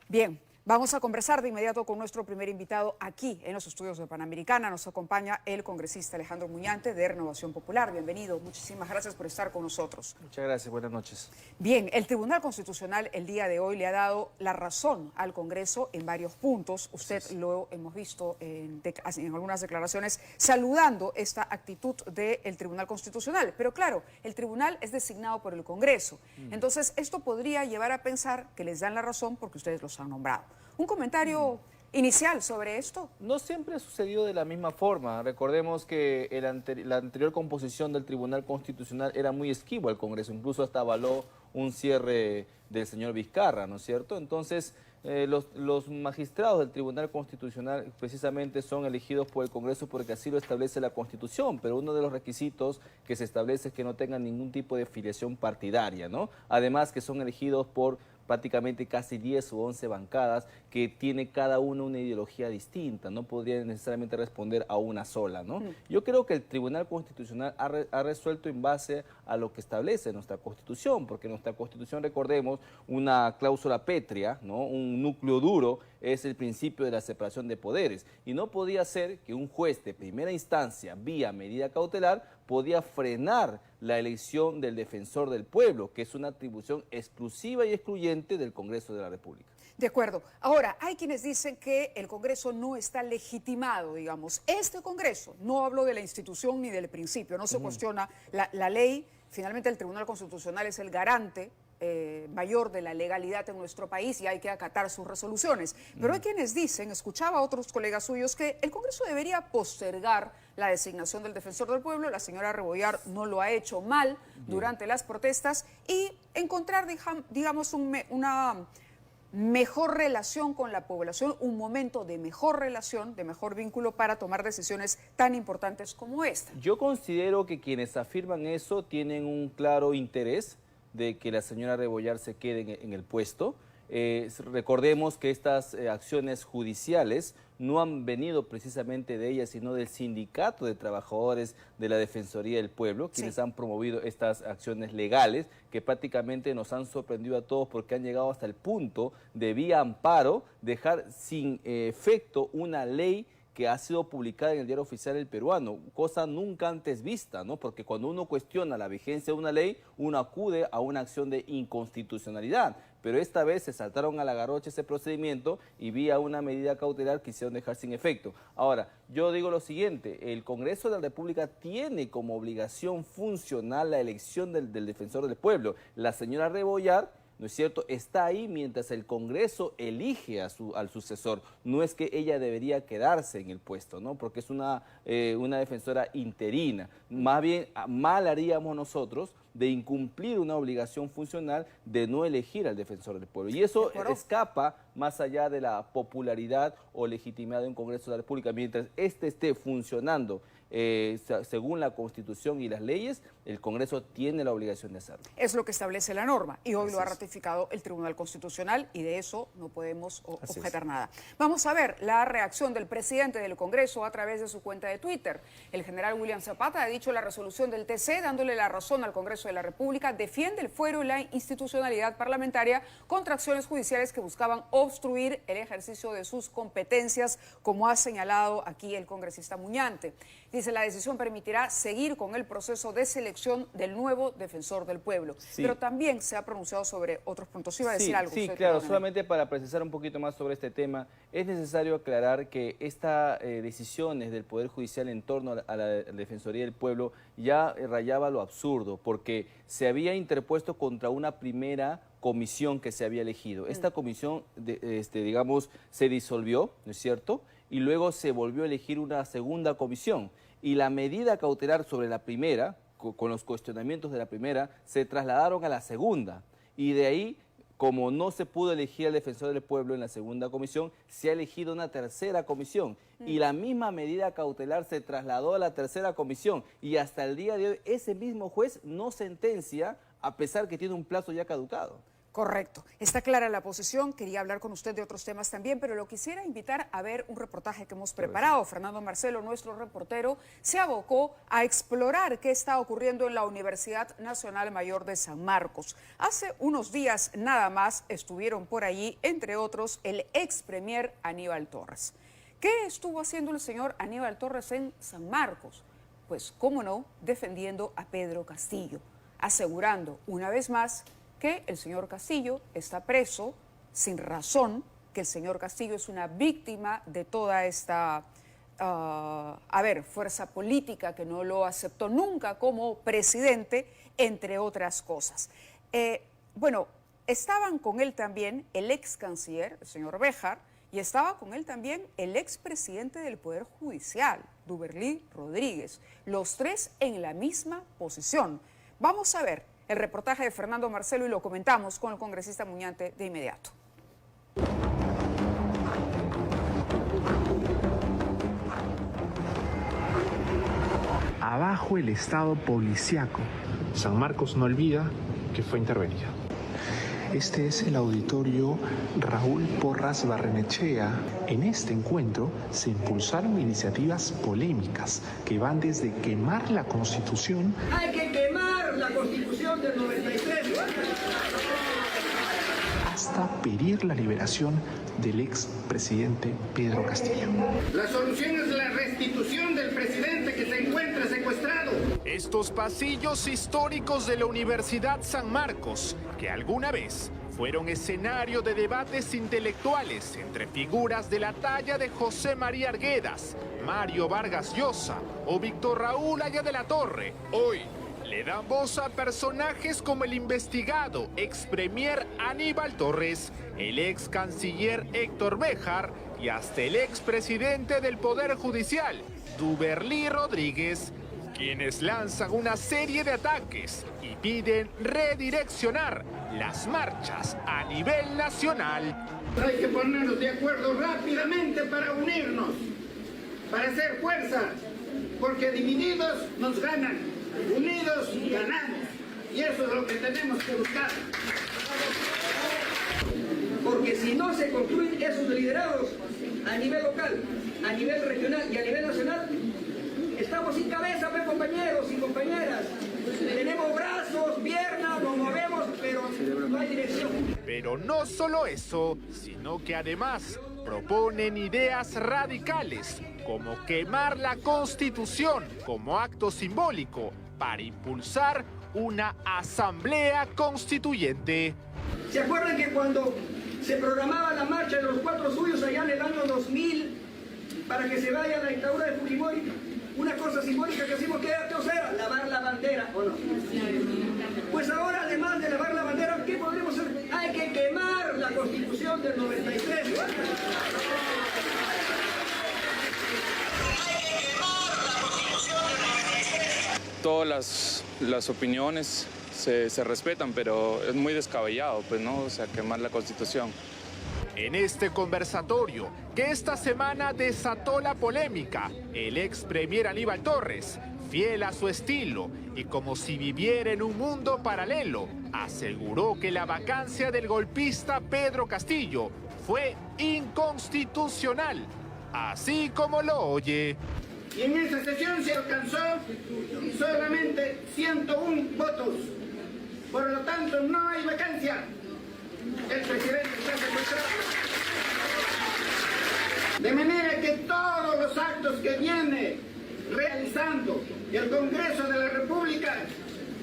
Bien, vamos a conversar de inmediato con nuestro primer invitado aquí en los estudios de Panamericana. Nos acompaña el congresista Alejandro Muñante de Renovación Popular. Bienvenido, muchísimas gracias por estar con nosotros. Muchas gracias, buenas noches. Bien, el Tribunal Constitucional el día de hoy le ha dado la razón al Congreso en varios puntos. Usted lo hemos visto en algunas declaraciones saludando esta actitud del Tribunal Constitucional. Pero claro, el tribunal es designado por el Congreso. Entonces, esto podría llevar a pensar que les dan la razón porque ustedes los han nombrado. Un comentario inicial sobre esto. No siempre sucedió de la misma forma. Recordemos que la anterior composición del Tribunal Constitucional era muy esquivo al Congreso, incluso hasta avaló un cierre del señor Vizcarra, ¿no es cierto? Entonces, los magistrados del Tribunal Constitucional precisamente son elegidos por el Congreso porque así lo establece la Constitución, pero uno de los requisitos que se establece es que no tengan ningún tipo de filiación partidaria, ¿no? Además que son elegidos por prácticamente casi 10 o 11 bancadas que tiene cada uno una ideología distinta, no podrían necesariamente responder a una sola, ¿no? Yo creo que el Tribunal Constitucional ha resuelto en base a lo que establece nuestra Constitución, porque nuestra Constitución, recordemos, una cláusula pétrea, ¿no? Un núcleo duro es el principio de la separación de poderes, y no podía ser que un juez de primera instancia, vía medida cautelar, podía frenar la elección del defensor del pueblo, que es una atribución exclusiva y excluyente del Congreso de la República. De acuerdo. Ahora, hay quienes dicen que el Congreso no está legitimado, digamos. Este Congreso, no hablo de la institución ni del principio, no se cuestiona la ley. Finalmente, el Tribunal Constitucional es el garante mayor de la legalidad en nuestro país y hay que acatar sus resoluciones. Pero hay quienes dicen, escuchaba a otros colegas suyos, que el Congreso debería postergar la designación del defensor del pueblo. La señora Rebollar no lo ha hecho mal durante las protestas y encontrar, digamos, una mejor relación con la población, un momento de mejor relación, de mejor vínculo para tomar decisiones tan importantes como esta. Yo considero que quienes afirman eso tienen un claro interés de que la señora Rebollar se quede en el puesto. Recordemos que estas acciones judiciales no han venido precisamente de ella, sino del Sindicato de Trabajadores de la Defensoría del Pueblo, quienes han promovido estas acciones legales que prácticamente nos han sorprendido a todos porque han llegado hasta el punto de, vía amparo, dejar sin efecto una ley que ha sido publicada en el Diario Oficial del Peruano, cosa nunca antes vista, ¿no? Porque cuando uno cuestiona la vigencia de una ley, uno acude a una acción de inconstitucionalidad, pero esta vez se saltaron a la garrocha ese procedimiento y vía una medida cautelar quisieron dejar sin efecto. Ahora, yo digo lo siguiente, el Congreso de la República tiene como obligación funcional la elección del defensor del pueblo. La señora Rebollar, ¿no es cierto?, está ahí mientras el Congreso elige al sucesor. No es que ella debería quedarse en el puesto, ¿no?, porque es una defensora interina. Más bien, mal haríamos nosotros de incumplir una obligación funcional de no elegir al defensor del pueblo. Y eso escapa más allá de la popularidad o legitimidad de un Congreso de la República. Mientras este esté funcionando según la Constitución y las leyes, el Congreso tiene la obligación de hacerlo. Es lo que establece la norma y hoy lo ha ratificado el Tribunal Constitucional y de eso no podemos objetar nada. Vamos a ver la reacción del presidente del Congreso a través de su cuenta de Twitter. El general William Zapata ha dicho la resolución del TC dándole la razón al Congreso de la República, defiende el fuero y la institucionalidad parlamentaria contra acciones judiciales que buscaban obstruir el ejercicio de sus competencias, como ha señalado aquí el congresista Muñante. Dice, la decisión permitirá seguir con el proceso de selección del nuevo defensor del pueblo. Sí. Pero también se ha pronunciado sobre otros puntos. ¿Iba a decir algo? Sí, claro. Solamente para precisar un poquito más sobre este tema, es necesario aclarar que estas decisiones del Poder Judicial en torno a la Defensoría del Pueblo ya rayaba lo absurdo, porque se había interpuesto contra una primera comisión que se había elegido. Esta comisión, digamos, se disolvió, ¿no es cierto?, y luego se volvió a elegir una segunda comisión. Y la medida cautelar sobre la primera, con los cuestionamientos de la primera, se trasladaron a la segunda. Y de ahí, como no se pudo elegir al defensor del pueblo en la segunda comisión, se ha elegido una tercera comisión. Y la misma medida cautelar se trasladó a la tercera comisión. Y hasta el día de hoy, ese mismo juez no sentencia, a pesar que tiene un plazo ya caducado. Correcto. Está clara la posición. Quería hablar con usted de otros temas también, pero lo quisiera invitar a ver un reportaje que hemos preparado. Fernando Marcelo, nuestro reportero, se abocó a explorar qué está ocurriendo en la Universidad Nacional Mayor de San Marcos. Hace unos días nada más estuvieron por allí, entre otros, el ex premier Aníbal Torres. ¿Qué estuvo haciendo el señor Aníbal Torres en San Marcos? Pues, cómo no, defendiendo a Pedro Castillo, asegurando una vez más que el señor Castillo está preso sin razón, que el señor Castillo es una víctima de toda esta, fuerza política que no lo aceptó nunca como presidente, entre otras cosas. Estaban con él también el ex canciller, el señor Béjar, y estaba con él también el expresidente del Poder Judicial, Duberlí Rodríguez, los tres en la misma posición. Vamos a ver el reportaje de Fernando Marcelo y lo comentamos con el congresista Muñante de inmediato. Abajo el estado policiaco. San Marcos no olvida que fue intervenida. Este es el auditorio Raúl Porras Barrenechea. En este encuentro se impulsaron iniciativas polémicas que van desde quemar la Constitución. Hay que quemar la Constitución del 93. Hasta pedir la liberación del expresidente Pedro Castillo. La solución es la restitución del presidente que se encuentra secuestrado. Estos pasillos históricos de la Universidad San Marcos, que alguna vez fueron escenario de debates intelectuales entre figuras de la talla de José María Arguedas, Mario Vargas Llosa o Víctor Raúl Haya de la Torre, hoy le dan voz a personajes como el investigado ex premier Aníbal Torres, el ex canciller Héctor Béjar y hasta el ex presidente del Poder Judicial, Duberlí Rodríguez, quienes lanzan una serie de ataques y piden redireccionar las marchas a nivel nacional. Hay que ponernos de acuerdo rápidamente para unirnos, para hacer fuerza, porque divididos nos ganan, unidos ganamos, y eso es lo que tenemos que buscar. Porque si no se construyen esos liderados a nivel local, a nivel regional y a nivel nacional, estamos sin cabeza, pues, compañeros y compañeras. Tenemos brazos, piernas, nos movemos, pero no hay dirección. Pero no solo eso, sino que además proponen ideas radicales, como quemar la Constitución como acto simbólico para impulsar una asamblea constituyente. ¿Se acuerdan que cuando se programaba la marcha de los cuatro suyos allá en el año 2000 para que se vaya la dictadura de Fujimori? Una cosa simbólica que hacemos, ¿qué era? Lavar la bandera, ¿o no? Pues ahora, además de lavar la bandera, ¿qué podremos hacer? Hay que quemar la Constitución del 93. Todas las opiniones se respetan, pero es muy descabellado, pues, ¿no? O sea, quemar la Constitución. En este conversatorio, que esta semana desató la polémica, el ex premier Aníbal Torres, fiel a su estilo y como si viviera en un mundo paralelo, aseguró que la vacancia del golpista Pedro Castillo fue inconstitucional, así como lo oye. Y en esa sesión se alcanzó solamente 101 votos. Por lo tanto, no hay vacancia. El presidente está secuestrado. De manera que todos los actos que viene realizando el Congreso de la República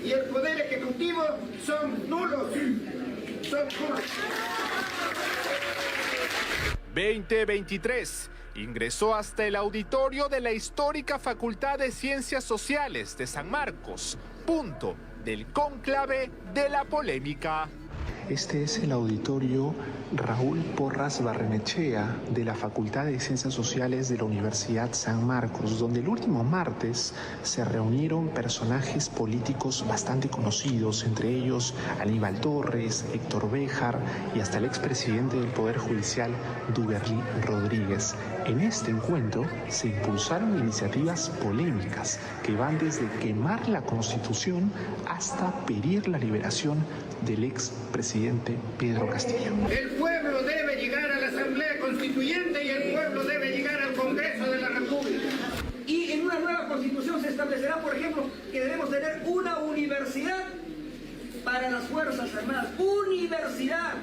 y el Poder Ejecutivo son nulos. Son nulos. 2023 ingresó hasta el auditorio de la histórica Facultad de Ciencias Sociales de San Marcos, punto del cónclave de la polémica. Este es el auditorio Raúl Porras Barrenechea de la Facultad de Ciencias Sociales de la Universidad San Marcos, donde el último martes se reunieron personajes políticos bastante conocidos, entre ellos Aníbal Torres, Héctor Béjar y hasta el expresidente del Poder Judicial, Duberlí Rodríguez. En este encuentro se impulsaron iniciativas polémicas que van desde quemar la Constitución hasta pedir la liberación del expresidente presidente Pedro Castillo. El pueblo debe llegar a la Asamblea Constituyente y el pueblo debe llegar al Congreso de la República. Y en una nueva constitución se establecerá, por ejemplo, que debemos tener una universidad para las Fuerzas Armadas. Universidad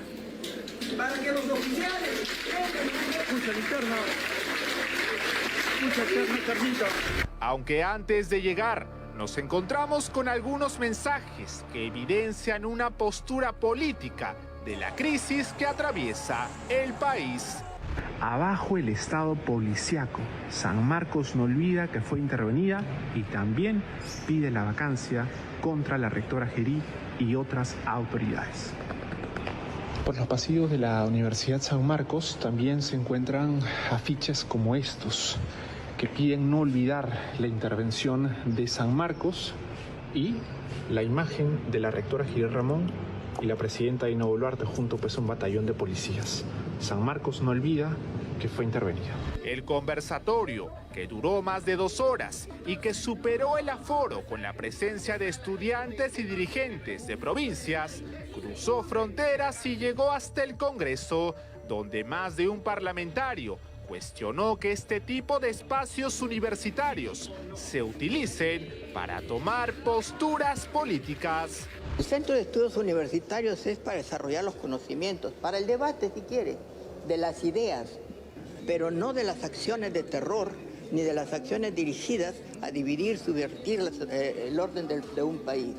para que los oficiales... Aunque antes de llegar, nos encontramos con algunos mensajes que evidencian una postura política de la crisis que atraviesa el país. Abajo el estado policiaco. San Marcos no olvida que fue intervenida y también pide la vacancia contra la rectora Gerí y otras autoridades. Por los pasillos de la Universidad San Marcos también se encuentran afiches como estos que piden no olvidar la intervención de San Marcos y la imagen de la rectora Gerí Ramón y la presidenta Dina Boluarte junto a un batallón de policías. San Marcos no olvida que fue intervenida. El conversatorio, que duró más de 2 horas y que superó el aforo con la presencia de estudiantes y dirigentes de provincias, cruzó fronteras y llegó hasta el Congreso, donde más de un parlamentario cuestionó que este tipo de espacios universitarios se utilicen para tomar posturas políticas. El Centro de Estudios Universitarios es para desarrollar los conocimientos, para el debate, si quiere, de las ideas, pero no de las acciones de terror, ni de las acciones dirigidas a dividir, subvertir el orden de un país.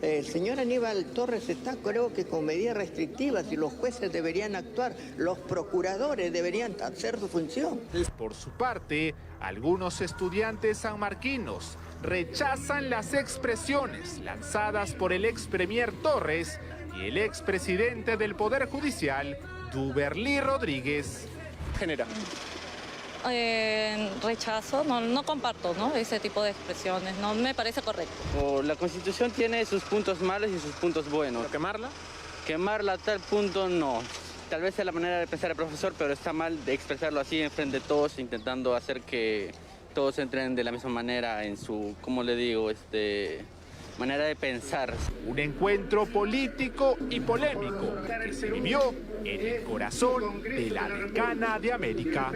El señor Aníbal Torres está, creo que con medidas restrictivas y los jueces deberían actuar, los procuradores deberían hacer su función. Por su parte, algunos estudiantes sanmarquinos rechazan las expresiones lanzadas por el ex premier Torres y el expresidente del Poder Judicial, Duberly Rodríguez. Genera. Rechazo, no comparto, ¿no?, ese tipo de expresiones, no me parece correcto. La Constitución tiene sus puntos malos y sus puntos buenos. ¿Pero quemarla? Quemarla a tal punto no. Tal vez sea la manera de pensar el profesor, pero está mal de expresarlo así en frente de todos, intentando hacer que todos entren de la misma manera en su, ¿cómo le digo?, manera de pensar. Un encuentro político y polémico que se vivió en el corazón de la Decana de América.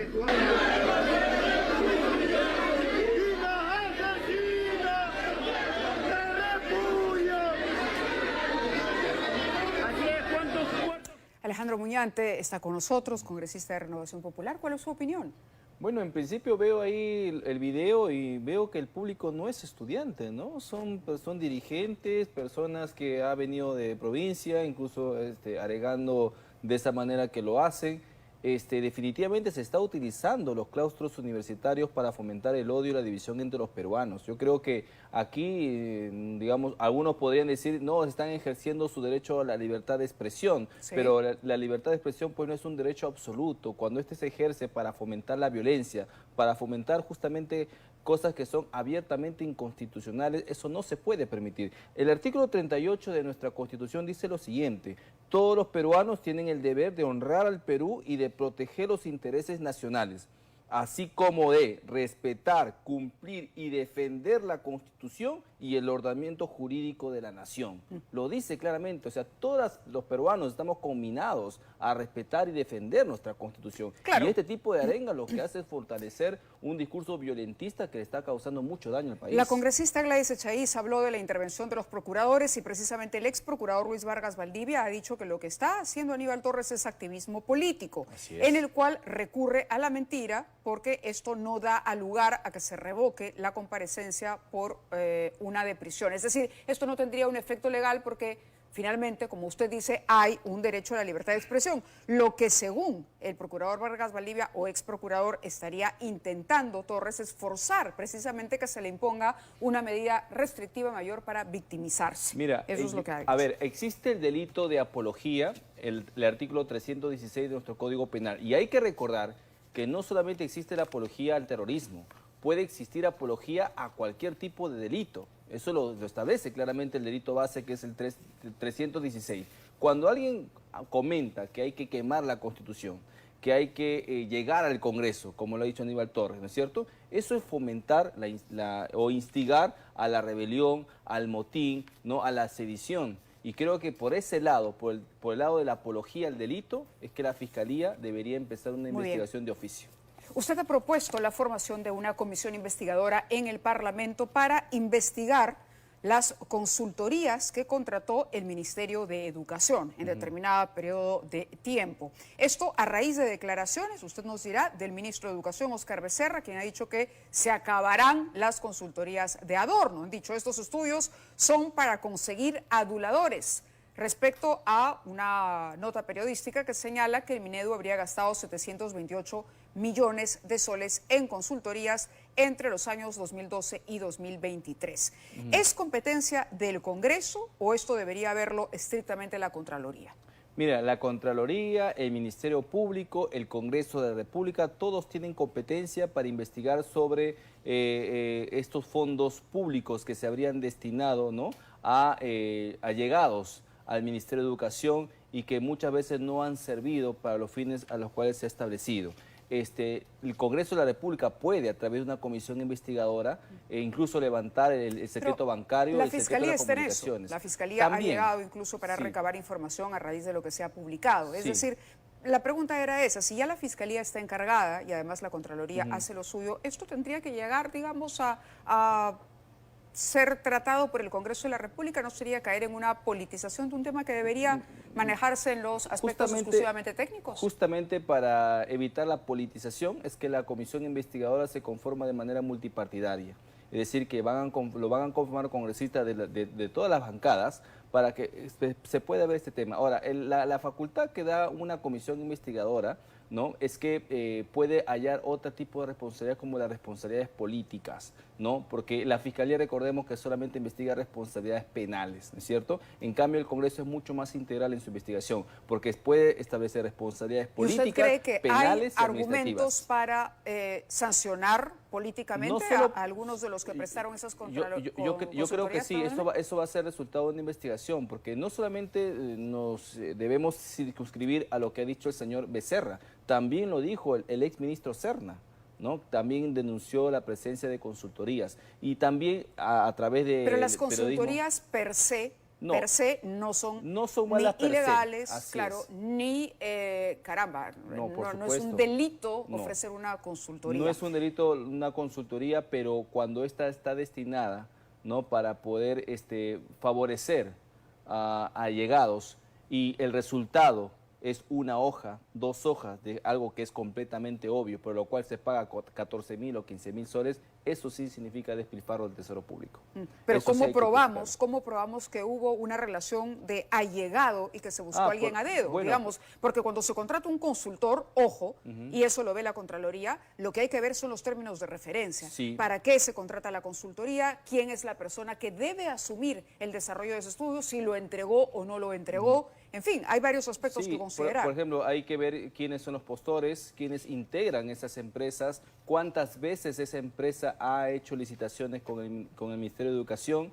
Alejandro Muñante está con nosotros, congresista de Renovación Popular. ¿Cuál es su opinión? Bueno, en principio veo ahí el video y veo que el público no es estudiante, ¿no? Son dirigentes, personas que han venido de provincia, incluso alegando de esa manera que lo hacen. Definitivamente se está utilizando los claustros universitarios para fomentar el odio y la división entre los peruanos. Yo creo que aquí, digamos, algunos podrían decir, no, están ejerciendo su derecho a la libertad de expresión, sí, pero la libertad de expresión pues no es un derecho absoluto. Cuando se ejerce para fomentar la violencia, para fomentar justamente cosas que son abiertamente inconstitucionales, eso no se puede permitir. El artículo 38 de nuestra Constitución dice lo siguiente: todos los peruanos tienen el deber de honrar al Perú y de proteger los intereses nacionales, así como de respetar, cumplir y defender la Constitución y el ordenamiento jurídico de la nación. Lo dice claramente, o sea, todos los peruanos estamos combinados a respetar y defender nuestra Constitución. Claro. Y este tipo de arenga lo que hace es fortalecer un discurso violentista que le está causando mucho daño al país. La congresista Gladys Echaíz habló de la intervención de los procuradores y precisamente el ex procurador Luis Vargas Valdivia ha dicho que lo que está haciendo Aníbal Torres es activismo político, en el cual recurre a la mentira porque esto no da lugar a que se revoque la comparecencia por una de prisión. Es decir, esto no tendría un efecto legal porque finalmente, como usted dice, hay un derecho a la libertad de expresión. Lo que según el procurador Vargas Valdivia o ex procurador estaría intentando Torres es forzar precisamente que se le imponga una medida restrictiva mayor para victimizarse. Mira, eso es lo que hay. A ver, existe el delito de apología, el artículo 316 de nuestro Código Penal, y hay que recordar que no solamente existe la apología al terrorismo, puede existir apología a cualquier tipo de delito. Eso lo establece claramente el delito base, que es el 316. Cuando alguien comenta que hay que quemar la Constitución, que hay que llegar al Congreso, como lo ha dicho Aníbal Torres, ¿no es cierto? Eso es fomentar o instigar a la rebelión, al motín, ¿no?, a la sedición. Y creo que por ese lado, por el lado de la apología al delito, es que la Fiscalía debería empezar una investigación de oficio. Usted ha propuesto la formación de una comisión investigadora en el Parlamento para investigar las consultorías que contrató el Ministerio de Educación en determinado periodo de tiempo. Esto a raíz de declaraciones, usted nos dirá, del ministro de Educación, Óscar Becerra, quien ha dicho que se acabarán las consultorías de adorno. Han dicho, estos estudios son para conseguir aduladores. Respecto a una nota periodística que señala que el Minedu habría gastado 728 millones de soles en consultorías entre los años 2012 y 2023. ¿Es competencia del Congreso o esto debería verlo estrictamente la Contraloría? Mira, la Contraloría, el Ministerio Público, el Congreso de la República, todos tienen competencia para investigar sobre estos fondos públicos que se habrían destinado, ¿no?, a allegados al Ministerio de Educación y que muchas veces no han servido para los fines a los cuales se ha establecido. El Congreso de la República puede, a través de una comisión investigadora, incluso levantar el secreto bancario, la el secreto Fiscalía de las está en eso. comunicaciones. La Fiscalía También, ha llegado incluso para sí, recabar información a raíz de lo que se ha publicado. Es sí, decir, la pregunta era esa, si ya la Fiscalía está encargada y además la Contraloría hace lo suyo, esto tendría que llegar, digamos, a ser tratado por el Congreso de la República, ¿no sería caer en una politización de un tema que debería manejarse en los aspectos exclusivamente técnicos? Justamente para evitar la politización es que la comisión investigadora se conforma de manera multipartidaria. Es decir, que lo van a conformar congresistas de todas las bancadas para que se pueda ver este tema. Ahora, la facultad que da una comisión investigadora, ¿no?, es que puede hallar otro tipo de responsabilidades como las responsabilidades políticas, ¿no? Porque la Fiscalía, recordemos que solamente investiga responsabilidades penales, ¿no es cierto? En cambio, el Congreso es mucho más integral en su investigación, porque puede establecer responsabilidades políticas, ¿Y usted cree que penales hay y administrativas? argumentos para sancionar políticamente No solo, a algunos de los que prestaron esas yo creo que sí, eso va a ser resultado de una investigación, porque no solamente nos debemos circunscribir a lo que ha dicho el señor Becerra, también lo dijo el exministro Serna, ¿no? También denunció la presencia de consultorías y también a través de... Pero las consultorías per se no son malas ni ilegales, Así claro, es. Ni, No, por no es un supuesto. delito No. ofrecer una consultoría. No es un delito una consultoría, pero cuando esta está destinada, ¿no?, para poder favorecer a allegados y el resultado es una hoja, 2 hojas de algo que es completamente obvio, por lo cual se paga 14.000 o 15.000 soles, eso sí significa despilfarro del tesoro público. Pero Eso sí ¿cómo hay que probamos que hubo una relación de allegado y que se buscó a alguien a dedo? bueno. Digamos, porque cuando se contrata un consultor, ojo, y eso lo ve la Contraloría, lo que hay que ver son los términos de referencia. Sí. ¿Para qué se contrata la consultoría? ¿Quién es la persona que debe asumir el desarrollo de ese estudio? ¿Si lo entregó o no lo entregó? En fin, hay varios aspectos que considerar. Por ejemplo, hay que ver quiénes son los postores, quiénes integran esas empresas, cuántas veces esa empresa ha hecho licitaciones con el Ministerio de Educación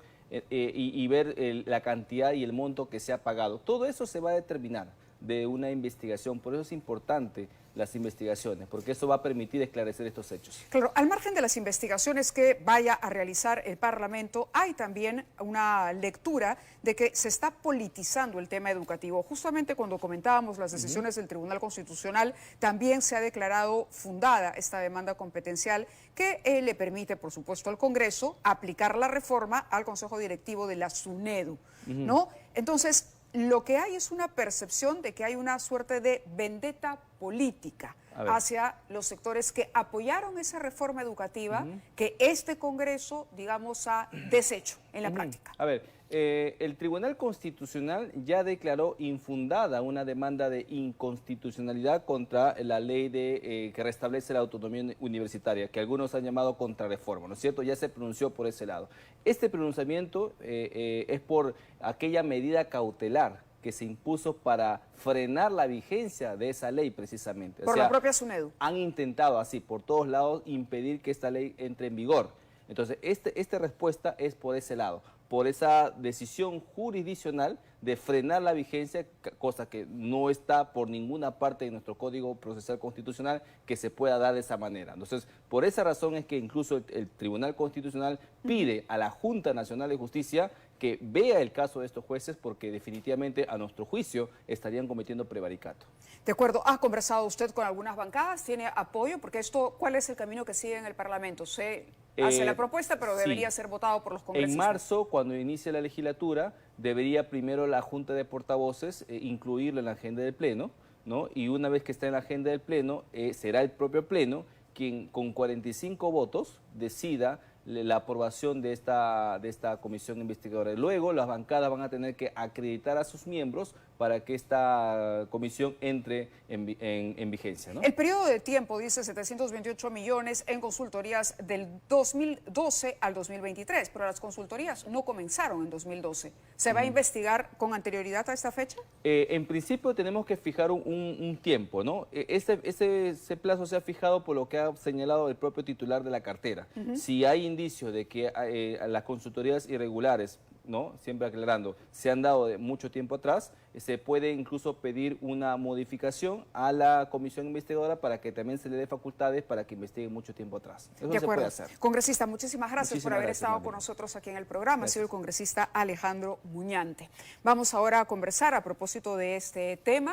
y ver la cantidad y el monto que se ha pagado. Todo eso se va a determinar de una investigación, por eso es importante las investigaciones, porque eso va a permitir esclarecer estos hechos. Claro, al margen de las investigaciones que vaya a realizar el Parlamento, hay también una lectura de que se está politizando el tema educativo. Justamente cuando comentábamos las decisiones del Tribunal Constitucional, también se ha declarado fundada esta demanda competencial que le permite, por supuesto, al Congreso aplicar la reforma al Consejo Directivo de la SUNEDU, ¿no? Entonces, lo que hay es una percepción de que hay una suerte de vendetta política hacia los sectores que apoyaron esa reforma educativa que este Congreso, digamos, ha deshecho en la práctica. A ver, el Tribunal Constitucional ya declaró infundada una demanda de inconstitucionalidad contra la ley que restablece la autonomía universitaria, que algunos han llamado contrarreforma, ¿no es cierto? Ya se pronunció por ese lado. Este pronunciamiento es por aquella medida cautelar que se impuso para frenar la vigencia de esa ley precisamente. Por la propia SUNEDU. Han intentado así, por todos lados, impedir que esta ley entre en vigor. Entonces, esta respuesta es por ese lado, por esa decisión jurisdiccional de frenar la vigencia, cosa que no está por ninguna parte de nuestro Código Procesal Constitucional que se pueda dar de esa manera. Entonces, por esa razón es que incluso el Tribunal Constitucional pide a la Junta Nacional de Justicia que vea el caso de estos jueces, porque definitivamente a nuestro juicio estarían cometiendo prevaricato. De acuerdo. ¿Ha conversado usted con algunas bancadas? ¿Tiene apoyo? Porque esto, ¿cuál es el camino que sigue en el Parlamento? Se hace la propuesta, pero debería ser votado por los congresistas. En marzo, cuando inicie la legislatura, debería primero la Junta de Portavoces incluirlo en la agenda del Pleno, ¿no? Y una vez que está en la agenda del Pleno, será el propio Pleno quien con 45 votos decida la aprobación de esta comisión investigadora. Luego las bancadas van a tener que acreditar a sus miembros para que esta comisión entre en vigencia, ¿no? El periodo de tiempo dice 728 millones en consultorías del 2012 al 2023, pero las consultorías no comenzaron en 2012. ¿Se va a investigar con anterioridad a esta fecha? En principio tenemos que fijar un tiempo, ¿no? Ese plazo se ha fijado por lo que ha señalado el propio titular de la cartera. Si hay indicios de que las consultorías irregulares, ¿no?, siempre aclarando, se han dado de mucho tiempo atrás, se puede incluso pedir una modificación a la comisión investigadora para que también se le dé facultades para que investigue mucho tiempo atrás. Eso se puede hacer. Congresista, muchísimas gracias por haber estado María. con nosotros aquí en el programa. Gracias. Ha sido el congresista Alejandro Muñante. Vamos ahora a conversar a propósito de este tema.